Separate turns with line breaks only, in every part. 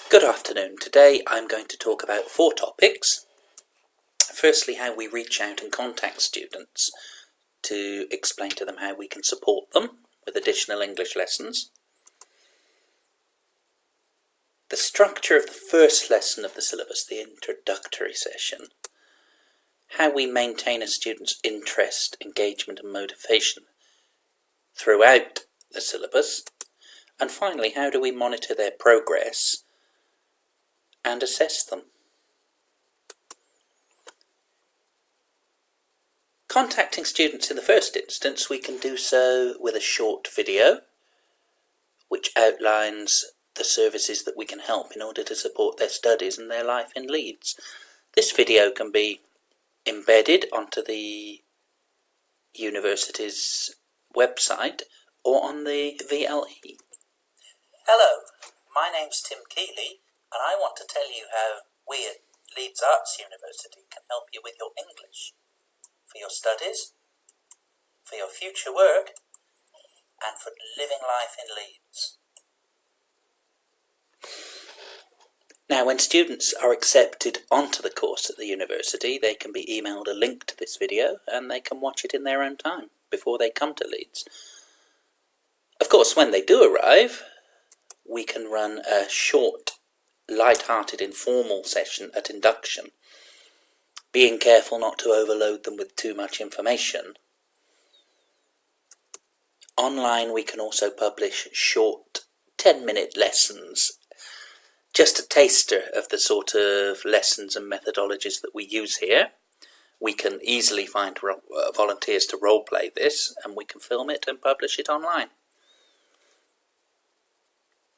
Good afternoon. Today I'm going to talk about 4 topics. Firstly, how we reach out and contact students to explain to them how we can support them with additional English lessons. The structure of the first lesson of the syllabus, the introductory session. How we maintain a student's interest, engagement and motivation throughout the syllabus. And finally, how do we monitor their progress and assess them. Contacting students in the first instance, we can do so with a short video which outlines the services that we can help in order to support their studies and their life in Leeds. This video can be embedded onto the university's website or on the VLE. Hello, my name's Tim Keeley, and I want to tell you how we at Leeds Arts University can help you with your English, for your studies, for your future work, and for living life in Leeds. Now, when students are accepted onto the course at the university, they can be emailed a link to this video and they can watch it in their own time before they come to Leeds. Of course, when they do arrive, we can run a short, light-hearted, informal session at induction, being careful not to overload them with too much information. Online, we can also publish short 10-minute lessons, just a taster of the sort of lessons and methodologies that we use here. We can easily find volunteers to role-play this, and we can film it and publish it online.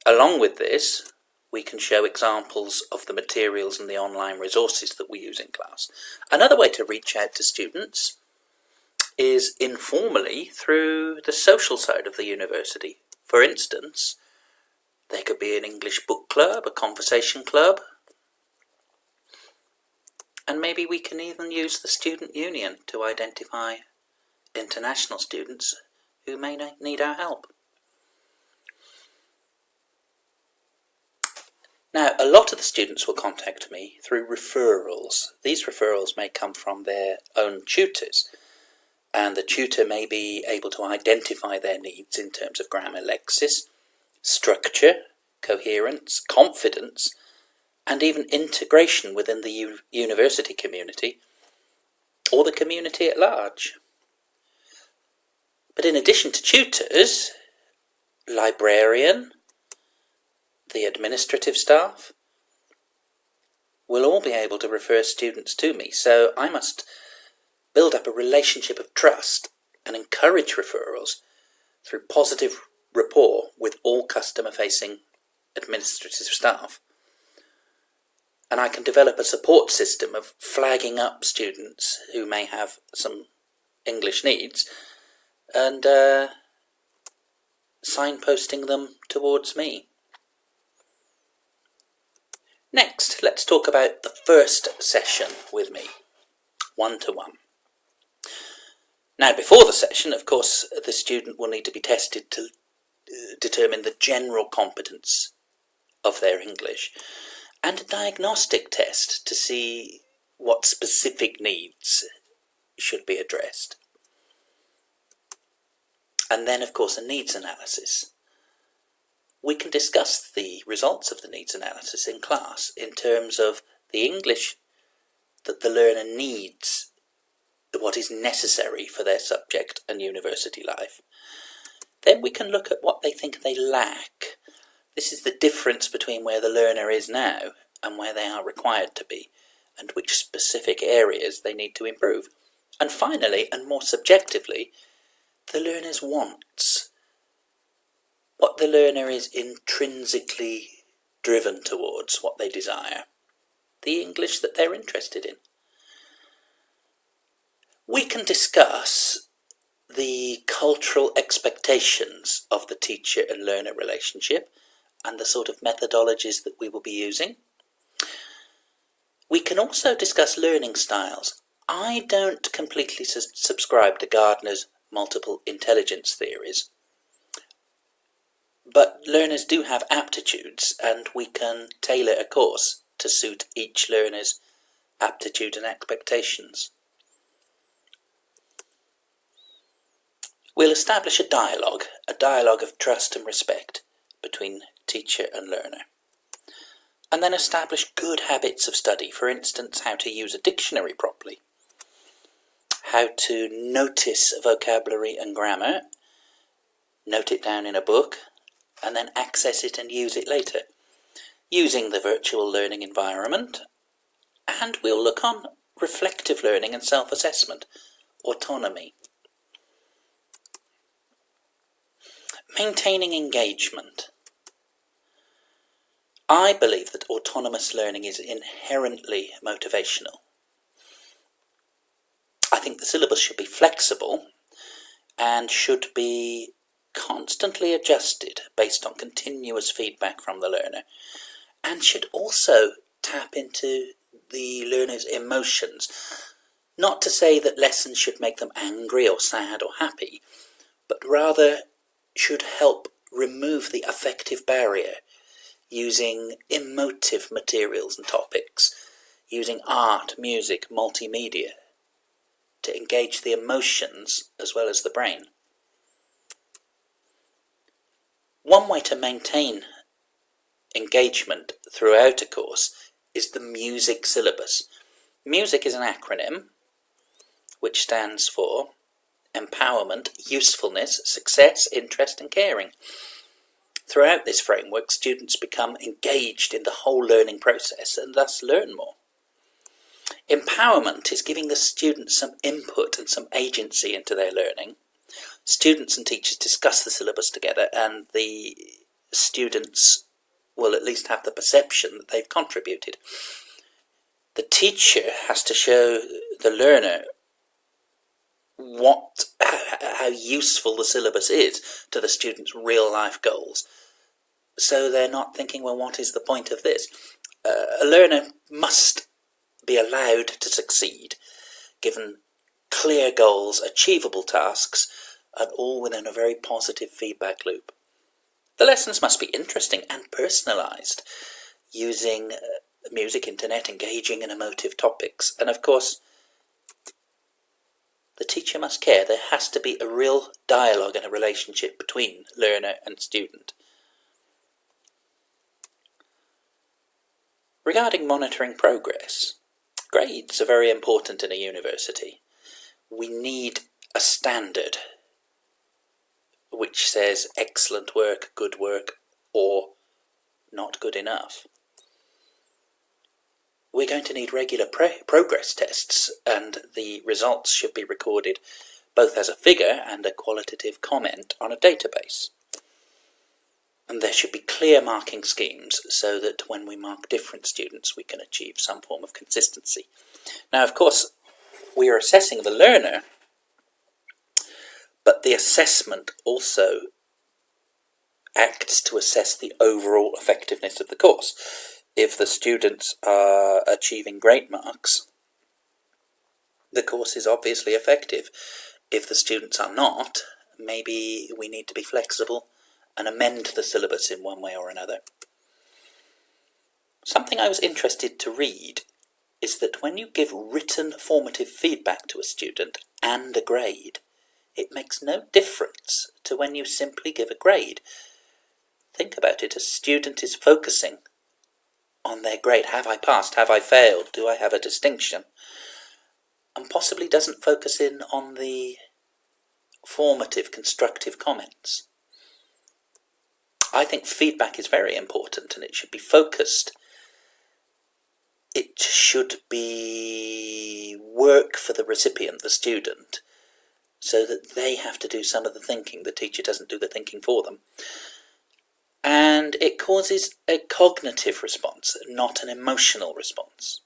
Along with this, we can show examples of the materials and the online resources that we use in class. Another way to reach out to students is informally through the social side of the university. For instance, there could be an English book club, a conversation club, and maybe we can even use the student union to identify international students who may need our help. Now, a lot of the students will contact me through referrals. These referrals may come from their own tutors, and the tutor may be able to identify their needs in terms of grammar, lexis, structure, coherence, confidence, and even integration within the university community or the community at large. But in addition to tutors, librarian, the administrative staff will all be able to refer students to me, so I must build up a relationship of trust and encourage referrals through positive rapport with all customer-facing administrative staff. And I can develop a support system of flagging up students who may have some English needs and signposting them towards me. Next, let's talk about the first session with me, one-to-one. Now, before the session, of course, the student will need to be tested to determine the general competence of their English, and a diagnostic test to see what specific needs should be addressed. And then, of course, a needs analysis. We can discuss the results of the needs analysis in class in terms of the English that the learner needs, what is necessary for their subject and university life. Then we can look at what they think they lack. This is the difference between where the learner is now and where they are required to be, and which specific areas they need to improve. And finally, and more subjectively, the learner's wants. What the learner is intrinsically driven towards, what they desire. The English that they're interested in. We can discuss the cultural expectations of the teacher and learner relationship and the sort of methodologies that we will be using. We can also discuss learning styles. I don't completely subscribe to Gardner's multiple intelligence theories, But learners do have aptitudes, and we can tailor a course to suit each learner's aptitude and expectations. We'll establish a dialogue of trust and respect between teacher and learner. And then establish good habits of study, for instance, how to use a dictionary properly, how to notice vocabulary and grammar, note it down in a book, and then access it and use it later, using the virtual learning environment. And we'll look on reflective learning and self-assessment, autonomy. Maintaining engagement. I believe that autonomous learning is inherently motivational. I think the syllabus should be flexible and should be constantly adjusted based on continuous feedback from the learner, and should also tap into the learner's emotions. Not to say that lessons should make them angry or sad or happy, but rather should help remove the affective barrier using emotive materials and topics, using art, music, multimedia to engage the emotions as well as the brain. One way to maintain engagement throughout a course is the music syllabus. Music is an acronym which stands for empowerment, usefulness, success, interest and caring. Throughout this framework, students become engaged in the whole learning process and thus learn more. Empowerment is giving the students some input and some agency into their learning. Students and teachers discuss the syllabus together, and the students will at least have the perception that they've contributed. The teacher has to show the learner how useful the syllabus is to the student's real life goals. So they're not thinking, well, what is the point of this? A learner must be allowed to succeed, given clear goals, achievable tasks, and all within a very positive feedback loop. The lessons must be interesting and personalised, using music, internet, engaging and emotive topics. And of course, the teacher must care. There has to be a real dialogue and a relationship between learner and student. Regarding monitoring progress, grades are very important in a university. We need a standard which says excellent work, good work, or not good enough. We're going to need regular progress tests, and the results should be recorded both as a figure and a qualitative comment on a database. And there should be clear marking schemes so that when we mark different students we can achieve some form of consistency. Now, of course, we are assessing the learner, but the assessment also acts to assess the overall effectiveness of the course. If the students are achieving great marks, the course is obviously effective. If the students are not, maybe we need to be flexible and amend the syllabus in one way or another. Something I was interested to read is that when you give written formative feedback to a student and a grade, it makes no difference to when you simply give a grade. Think about it, a student is focusing on their grade. Have I passed? Have I failed? Do I have a distinction? And possibly doesn't focus in on the formative, constructive comments. I think feedback is very important and it should be focused. It should be work for the recipient, the student, so that they have to do some of the thinking. The teacher doesn't do the thinking for them. And it causes a cognitive response, not an emotional response.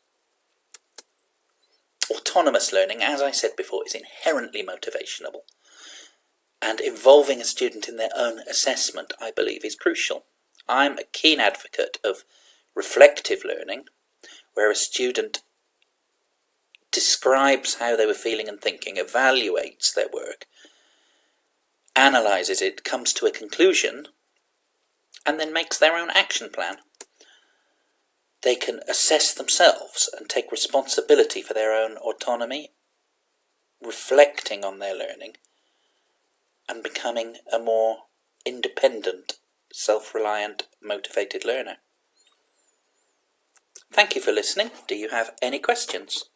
Autonomous learning, as I said before, is inherently motivational. And involving a student in their own assessment, I believe, is crucial. I'm a keen advocate of reflective learning, where a student describes how they were feeling and thinking, evaluates their work, analyses it, comes to a conclusion, and then makes their own action plan. They can assess themselves and take responsibility for their own autonomy, reflecting on their learning, and becoming a more independent, self-reliant, motivated learner. Thank you for listening. Do you have any questions?